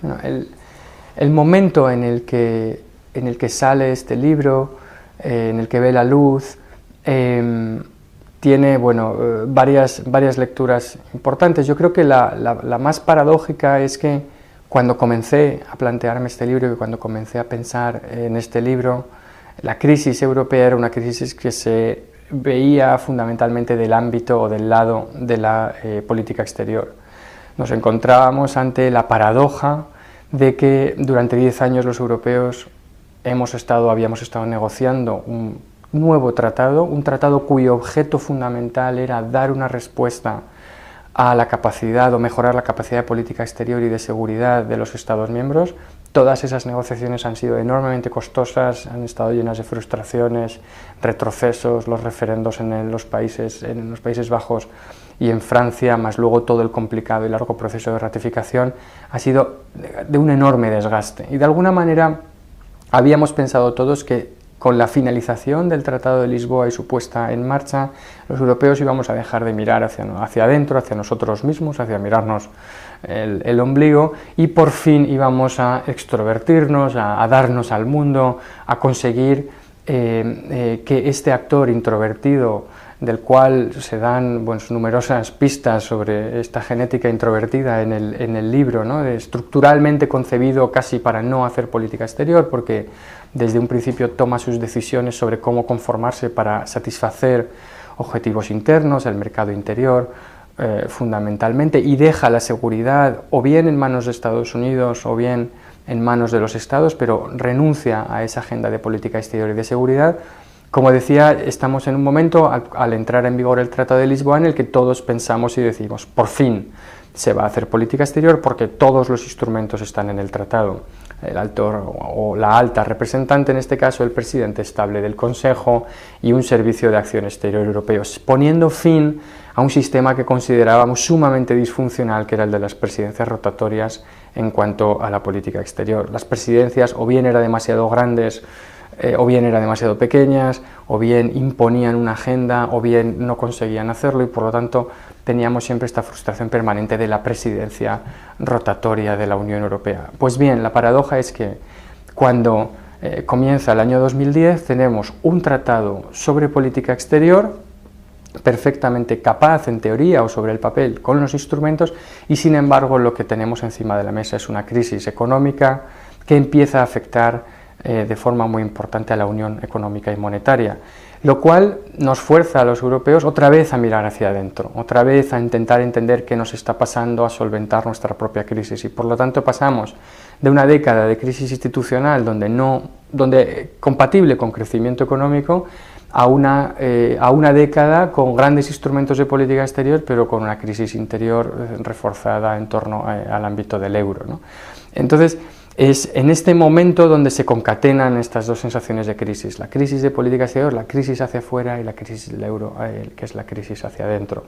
Bueno, el momento en el que sale este libro, en el que ve la luz, tiene varias lecturas importantes. Yo creo que la más paradójica es que cuando comencé a plantearme este libro y cuando comencé a pensar en este libro, la crisis europea era una crisis que se veía fundamentalmente del ámbito o del lado de la política exterior. Nos encontrábamos ante la paradoja de que durante 10 años los europeos habíamos estado negociando un nuevo tratado, un tratado cuyo objeto fundamental era dar una respuesta a la capacidad o mejorar la capacidad de política exterior y de seguridad de los Estados miembros. Todas esas negociaciones han sido enormemente costosas, han estado llenas de frustraciones, retrocesos, los referendos en los Países Bajos y en Francia, más luego todo el complicado y largo proceso de ratificación, ha sido de un enorme desgaste. Y de alguna manera habíamos pensado todos que con la finalización del Tratado de Lisboa y su puesta en marcha, los europeos íbamos a dejar de mirar hacia adentro, hacia nosotros mismos, hacia mirarnos el ombligo, y por fin íbamos a extrovertirnos, a darnos al mundo, a conseguir que este actor introvertido, del cual se dan numerosas pistas sobre esta genética introvertida en el libro, ¿no? Estructuralmente concebido casi para no hacer política exterior, porque desde un principio toma sus decisiones sobre cómo conformarse para satisfacer objetivos internos, el mercado interior, fundamentalmente, y deja la seguridad o bien en manos de Estados Unidos o bien en manos de los Estados, pero renuncia a esa agenda de política exterior y de seguridad. Como decía, estamos en un momento, al entrar en vigor el Tratado de Lisboa, en el que todos pensamos y decimos, por fin se va a hacer política exterior porque todos los instrumentos están en el tratado. El alto o la alta representante, en este caso el presidente estable del Consejo, y un servicio de acción exterior europeo, poniendo fin a un sistema que considerábamos sumamente disfuncional, que era el de las presidencias rotatorias en cuanto a la política exterior. Las presidencias o bien eran demasiado grandes, o bien eran demasiado pequeñas, o bien imponían una agenda, o bien no conseguían hacerlo, y por lo tanto teníamos siempre esta frustración permanente de la presidencia rotatoria de la Unión Europea. Pues bien, la paradoja es que cuando comienza el año 2010 tenemos un tratado sobre política exterior perfectamente capaz en teoría o sobre el papel con los instrumentos, y sin embargo lo que tenemos encima de la mesa es una crisis económica que empieza a afectar de forma muy importante a la Unión Económica y Monetaria, lo cual nos fuerza a los europeos otra vez a mirar hacia adentro, otra vez a intentar entender qué nos está pasando, a solventar nuestra propia crisis, y por lo tanto pasamos de una década de crisis institucional donde compatible con crecimiento económico a una década con grandes instrumentos de política exterior, pero con una crisis interior reforzada en torno al ámbito del euro, ¿no? Entonces, es en este momento donde se concatenan estas dos sensaciones de crisis, la crisis de política exterior, la crisis hacia afuera, y la crisis del euro, que es la crisis hacia adentro.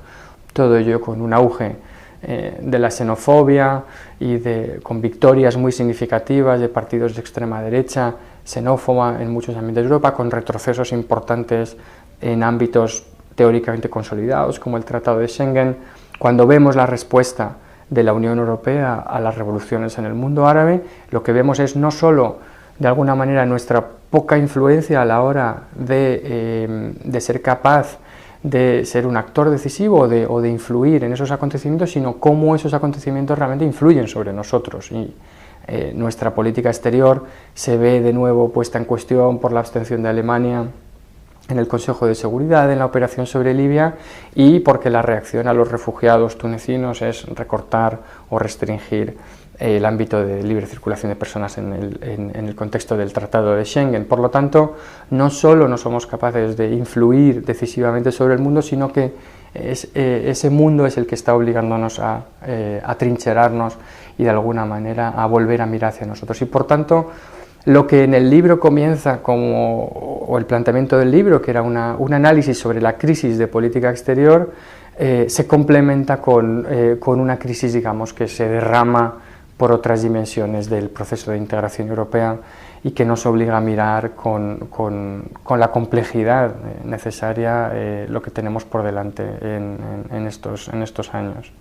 Todo ello con un auge de la xenofobia y con victorias muy significativas de partidos de extrema derecha, xenófoba en muchos ámbitos de Europa, con retrocesos importantes en ámbitos teóricamente consolidados como el Tratado de Schengen. Cuando vemos la respuesta de la Unión Europea a las revoluciones en el mundo árabe, lo que vemos es no solo, de alguna manera, nuestra poca influencia a la hora de ser capaz de ser un actor decisivo o de influir en esos acontecimientos, sino cómo esos acontecimientos realmente influyen sobre nosotros. Y nuestra política exterior se ve de nuevo puesta en cuestión por la abstención de Alemania en el Consejo de Seguridad, en la operación sobre Libia, y porque la reacción a los refugiados tunecinos es recortar o restringir el ámbito de libre circulación de personas en el contexto del Tratado de Schengen. Por lo tanto, no solo no somos capaces de influir decisivamente sobre el mundo, sino que ese mundo es el que está obligándonos a atrincherarnos y de alguna manera a volver a mirar hacia nosotros. Y por tanto, lo que en el libro comienza o el planteamiento del libro, que era un análisis sobre la crisis de política exterior, se complementa con una crisis, digamos, que se derrama por otras dimensiones del proceso de integración europea y que nos obliga a mirar con la complejidad necesaria lo que tenemos por delante en estos años.